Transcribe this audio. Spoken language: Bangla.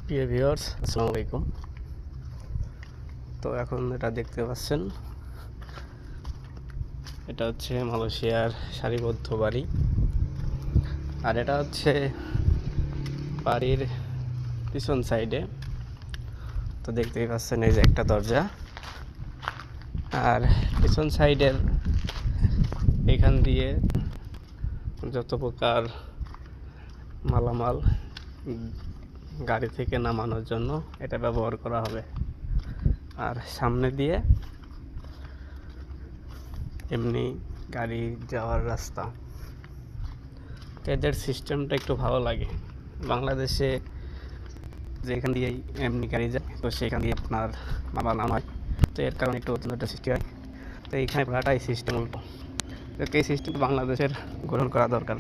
প্রিয় ভিউয়ার্স, আসসালামু আলাইকুম। তো এখন এটা দেখতে পাচ্ছেন, এটা হচ্ছে মালয়েশিয়ার সারিবদ্ধ বাড়ি। আর এটা হচ্ছে বাড়ির পিছন সাইডে। তো দেখতেই পাচ্ছেন এই যে একটা দরজা, আর পিছন সাইডের এখান দিয়ে যত প্রকার মালামাল গাড়ি থেকে নামানোর জন্য এটা ব্যবহার করা হবে। আর সামনে দিয়ে এমনি গাড়ি যাওয়ার রাস্তা। এদের সিস্টেমটা একটু ভালো লাগে। বাংলাদেশে যেখান দিয়েই এমনি গাড়ি যায়, তো সেখান দিয়ে আপনার মালামাল নামানো হয়, তো এর কারণে একটু অত্যন্ত সৃষ্টি হয়। তো এইখানে পুরাটাই সিস্টেম উল্টো। তো এই সিস্টেম বাংলাদেশের গ্রহণ করা দরকার।